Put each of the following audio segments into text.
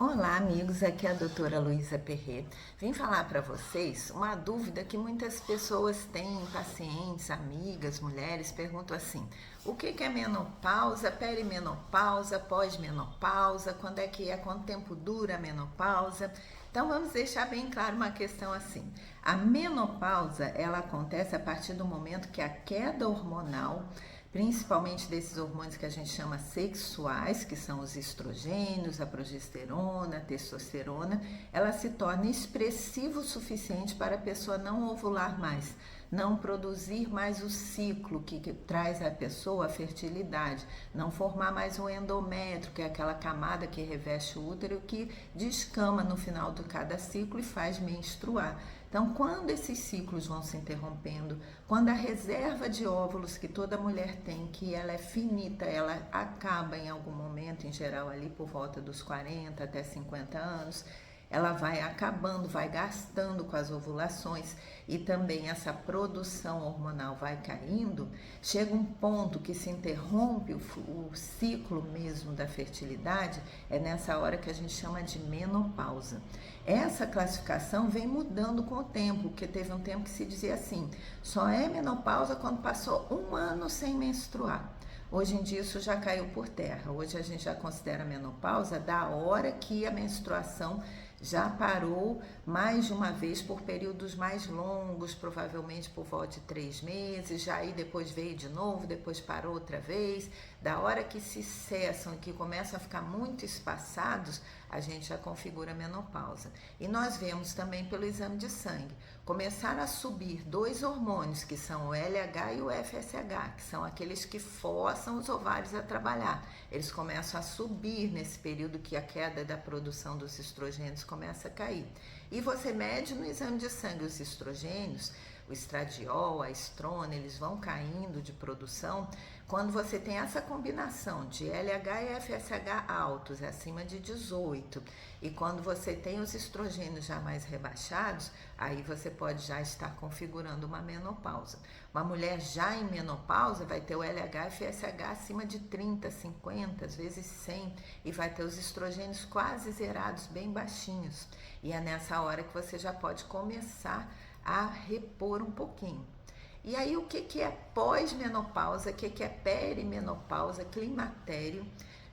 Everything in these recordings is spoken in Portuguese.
Olá, amigos. Aqui é a doutora Luísa Perret. Vim falar para vocês uma dúvida que muitas pessoas têm, pacientes, amigas, mulheres, perguntam assim: o que é menopausa, perimenopausa, pós-menopausa, quando é que é, quanto tempo dura a menopausa? Então vamos deixar bem claro uma questão assim. A menopausa, ela acontece a partir do momento que a queda hormonal, principalmente desses hormônios que a gente chama sexuais, que são os estrogênios, a progesterona, a testosterona, ela se torna expressiva o suficiente para a pessoa não ovular mais, não produzir mais o ciclo que traz à pessoa a fertilidade, não formar mais o endométrio, que é aquela camada que reveste o útero que descama no final de cada ciclo e faz menstruar. Então, quando esses ciclos vão se interrompendo, quando a reserva de óvulos que toda mulher tem, que ela é finita, ela acaba em algum momento, em geral ali por volta dos 40 até 50 anos, ela vai acabando, vai gastando com as ovulações e também essa produção hormonal vai caindo, chega um ponto que se interrompe o ciclo mesmo da fertilidade, é nessa hora que a gente chama de menopausa. Essa classificação vem mudando com o tempo, porque teve um tempo que se dizia assim, só é menopausa quando passou um ano sem menstruar. Hoje em dia isso já caiu por terra. Hoje a gente já considera a menopausa da hora que a menstruação já parou mais de uma vez por períodos mais longos, provavelmente por volta de 3 meses, já aí depois veio de novo, depois parou outra vez. Da hora que se cessam e que começam a ficar muito espaçados, a gente já configura a menopausa. E nós vemos também pelo exame de sangue, começar a subir dois hormônios, que são o LH e o FSH, que são aqueles que forçam os ovários a trabalhar. Eles começam a subir nesse período que a queda da produção dos estrogênios começa a cair. E você mede no exame de sangue os estrogênios, o estradiol, a estrona, eles vão caindo de produção. Quando você tem essa combinação de LH e FSH altos, acima de 18, e quando você tem os estrogênios já mais rebaixados, aí você pode já estar configurando uma menopausa. Uma mulher já em menopausa vai ter o LH e FSH acima de 30, 50, às vezes 100, e vai ter os estrogênios quase zerados, bem baixinhos. E é nessa hora que você já pode começar a repor um pouquinho. E aí o que é pós-menopausa, o que é perimenopausa, climatério?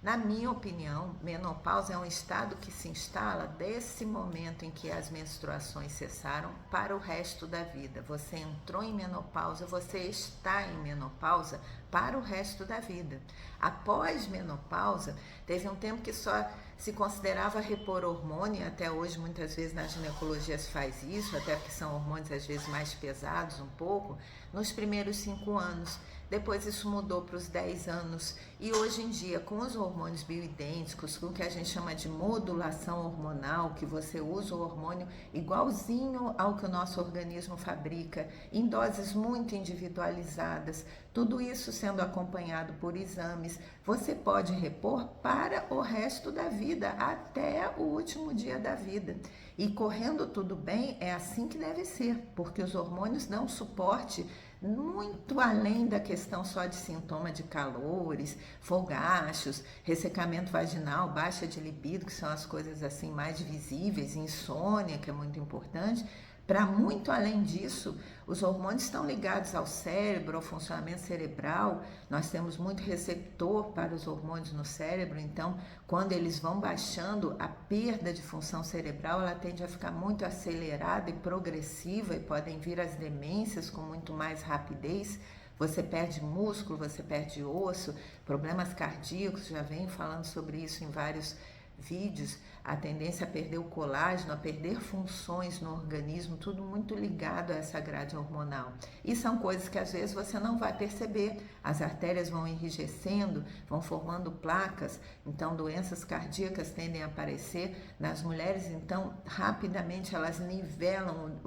Na minha opinião, menopausa é um estado que se instala desse momento em que as menstruações cessaram para o resto da vida. Você entrou em menopausa, você está em menopausa para o resto da vida. Após menopausa, teve um tempo que só se considerava repor hormônio, até hoje muitas vezes na ginecologia se faz isso, até porque são hormônios às vezes mais pesados um pouco, nos primeiros 5 anos. Depois isso mudou para os 10 anos e hoje em dia, com os hormônios bioidênticos, com o que a gente chama de modulação hormonal, que você usa o hormônio igualzinho ao que o nosso organismo fabrica, em doses muito individualizadas, tudo isso sendo acompanhado por exames, você pode repor para o resto da vida, até o último dia da vida. E correndo tudo bem, é assim que deve ser, porque os hormônios dão suporte muito além da questão só de sintoma de calores, fogachos, ressecamento vaginal, baixa de libido, que são as coisas assim mais visíveis, insônia, que é muito importante. Para muito além disso, os hormônios estão ligados ao cérebro, ao funcionamento cerebral. Nós temos muito receptor para os hormônios no cérebro, então quando eles vão baixando, a perda de função cerebral ela tende a ficar muito acelerada e progressiva e podem vir as demências com muito mais rapidez. Você perde músculo, você perde osso, problemas cardíacos, já venho falando sobre isso em vários vídeos, a tendência a perder o colágeno, a perder funções no organismo, tudo muito ligado a essa grade hormonal. E são coisas que às vezes você não vai perceber, as artérias vão enrijecendo, vão formando placas, então doenças cardíacas tendem a aparecer nas mulheres, então rapidamente elas nivelam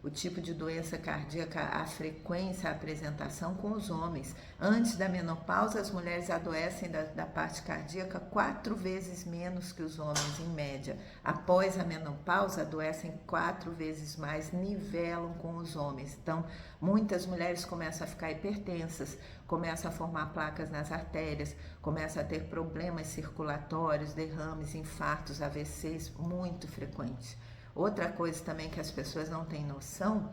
o tipo de doença cardíaca, a frequência, a apresentação com os homens. Antes da menopausa, as mulheres adoecem da parte cardíaca 4 vezes menos que que os homens, em média, após a menopausa, adoecem 4 vezes mais, nivelam com os homens. Então, muitas mulheres começam a ficar hipertensas, começam a formar placas nas artérias, começam a ter problemas circulatórios, derrames, infartos, AVCs, muito frequentes. Outra coisa também que as pessoas não têm noção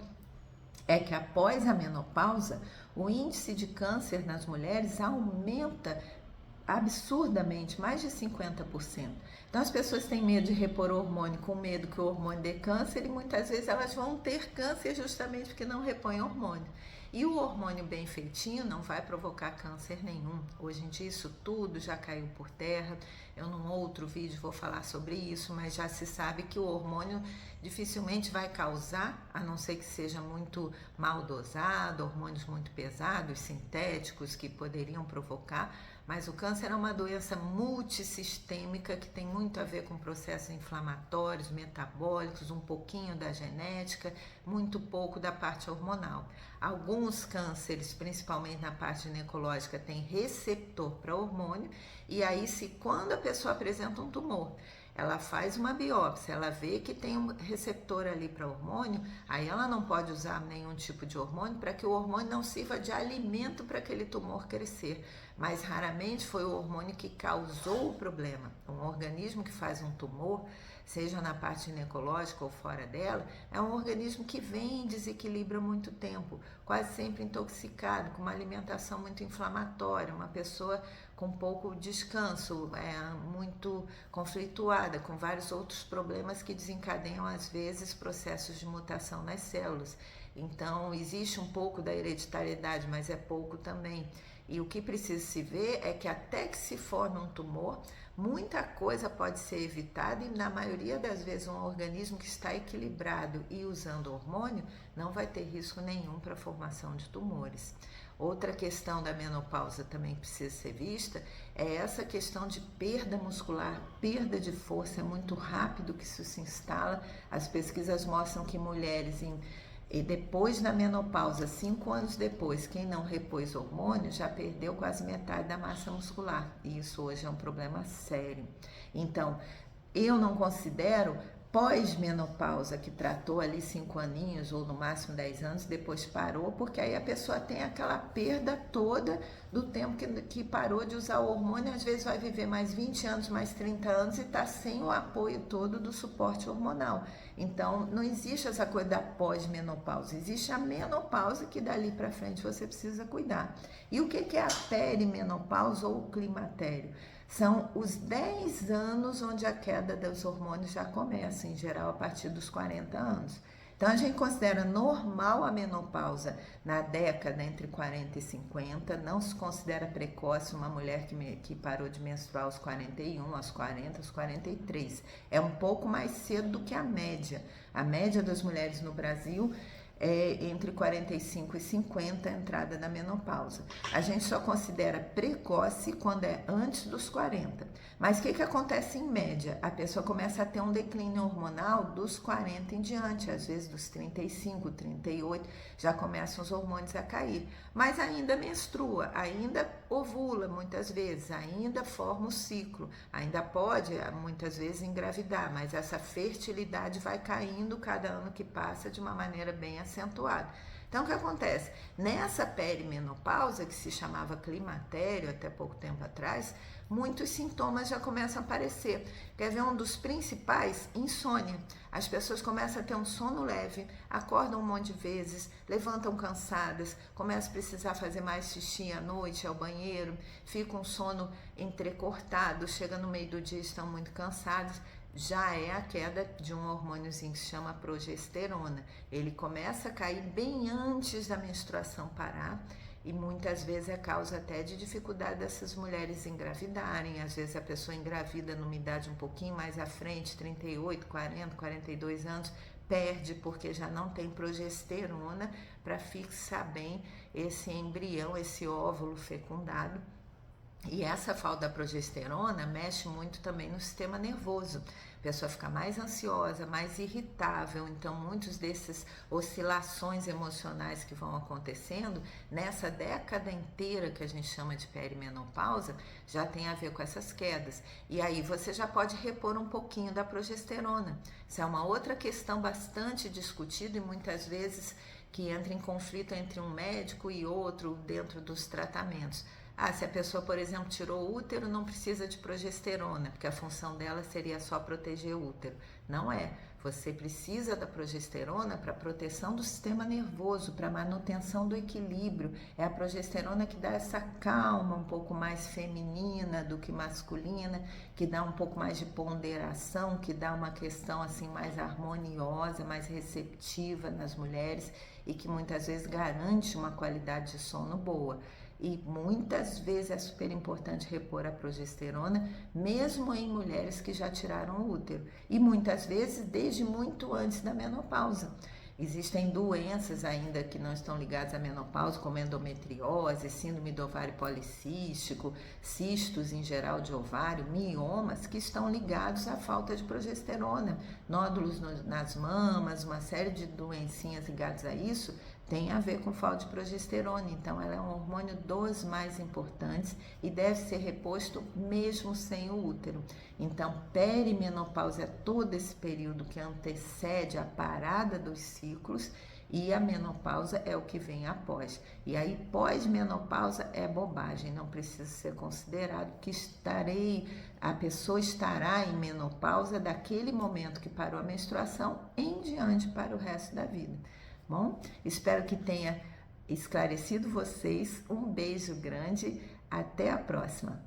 é que após a menopausa, o índice de câncer nas mulheres aumenta absurdamente, mais de 50%. Então as pessoas têm medo de repor hormônio, com medo que o hormônio dê câncer, e muitas vezes elas vão ter câncer justamente porque não repõem hormônio. E o hormônio bem feitinho não vai provocar câncer nenhum. Hoje em dia isso tudo já caiu por terra. Eu num outro vídeo vou falar sobre isso, mas já se sabe que o hormônio dificilmente vai causar, a não ser que seja muito mal dosado, hormônios muito pesados, sintéticos, que poderiam provocar. Mas o câncer é uma doença multissistêmica que tem muito a ver com processos inflamatórios, metabólicos, um pouquinho da genética, muito pouco da parte hormonal. Alguns cânceres, principalmente na parte ginecológica, têm receptor para hormônio, e aí quando a pessoa apresenta um tumor, ela faz uma biópsia, ela vê que tem um receptor ali para hormônio, aí ela não pode usar nenhum tipo de hormônio para que o hormônio não sirva de alimento para aquele tumor crescer. Mas raramente foi o hormônio que causou o problema. Um organismo que faz um tumor, seja na parte ginecológica ou fora dela, é um organismo que vem em desequilíbrio há muito tempo, quase sempre intoxicado, com uma alimentação muito inflamatória, uma pessoa com pouco descanso, muito conflituada, com vários outros problemas que desencadeiam, às vezes, processos de mutação nas células. Então, existe um pouco da hereditariedade, mas é pouco também. E o que precisa se ver é que até que se forme um tumor, muita coisa pode ser evitada, e na maioria das vezes um organismo que está equilibrado e usando hormônio não vai ter risco nenhum para a formação de tumores. Outra questão da menopausa também precisa ser vista é essa questão de perda muscular, perda de força, é muito rápido que isso se instala. As pesquisas mostram que mulheres e depois da menopausa, 5 anos depois, quem não repôs hormônio já perdeu quase metade da massa muscular. E isso hoje é um problema sério. Então, eu não considero pós-menopausa, que tratou ali 5 aninhos ou no máximo 10 anos, depois parou, porque aí a pessoa tem aquela perda toda do tempo que parou de usar o hormônio, às vezes vai viver mais 20 anos, mais 30 anos e está sem o apoio todo do suporte hormonal. Então, não existe essa coisa da pós-menopausa, existe a menopausa, que dali para frente você precisa cuidar. E o que é a perimenopausa ou o climatério? São os 10 anos onde a queda dos hormônios já começa, em geral, a partir dos 40 anos. Então, a gente considera normal a menopausa na década entre 40 e 50, não se considera precoce uma mulher que parou de menstruar aos 41, aos 40, aos 43. É um pouco mais cedo do que a média. A média das mulheres no Brasil é entre 45 e 50 a entrada da menopausa. A gente só considera precoce quando é antes dos 40. Mas o que acontece em média? A pessoa começa a ter um declínio hormonal dos 40 em diante, às vezes dos 35, 38, já começam os hormônios a cair. Mas ainda menstrua, ainda ovula muitas vezes, ainda forma o ciclo, ainda pode muitas vezes engravidar, mas essa fertilidade vai caindo cada ano que passa de uma maneira bem acentuada. Então, o que acontece? Nessa perimenopausa, que se chamava climatério até pouco tempo atrás, muitos sintomas já começam a aparecer. Quer ver um dos principais? Insônia. As pessoas começam a ter um sono leve, acordam um monte de vezes, levantam cansadas, começam a precisar fazer mais xixi à noite, ao banheiro, fica um sono entrecortado, chega no meio do dia e estão muito cansados. Já é a queda de um hormôniozinho que se chama progesterona. Ele começa a cair bem antes da menstruação parar, e muitas vezes é causa até de dificuldade dessas mulheres engravidarem. Às vezes a pessoa engravida numa idade um pouquinho mais à frente, 38, 40, 42 anos, perde porque já não tem progesterona para fixar bem esse embrião, esse óvulo fecundado. E essa falta da progesterona mexe muito também no sistema nervoso. A pessoa fica mais ansiosa, mais irritável. Então, muitos dessas oscilações emocionais que vão acontecendo nessa década inteira que a gente chama de perimenopausa já tem a ver com essas quedas. E aí você já pode repor um pouquinho da progesterona. Isso é uma outra questão bastante discutida e muitas vezes que entra em conflito entre um médico e outro dentro dos tratamentos. Ah, se a pessoa, por exemplo, tirou o útero, não precisa de progesterona, porque a função dela seria só proteger o útero. Não é. Você precisa da progesterona para proteção do sistema nervoso, para manutenção do equilíbrio. É a progesterona que dá essa calma um pouco mais feminina do que masculina, que dá um pouco mais de ponderação, que dá uma questão assim mais harmoniosa, mais receptiva nas mulheres e que muitas vezes garante uma qualidade de sono boa. E muitas vezes é super importante repor a progesterona, mesmo em mulheres que já tiraram o útero. E muitas vezes desde muito antes da menopausa. Existem doenças ainda que não estão ligadas à menopausa, como endometriose, síndrome do ovário policístico, cistos em geral de ovário, miomas, que estão ligados à falta de progesterona. Nódulos nas mamas, uma série de doencinhas ligadas a isso tem a ver com falta de progesterona. Então, ela é um hormônio dos mais importantes e deve ser reposto mesmo sem o útero. Então, perimenopausa é todo esse período que antecede a parada dos ciclos e a menopausa é o que vem após. E aí, pós-menopausa é bobagem, não precisa ser considerado que a pessoa estará em menopausa daquele momento que parou a menstruação em diante para o resto da vida. Bom, espero que tenha esclarecido vocês. Um beijo grande, até a próxima!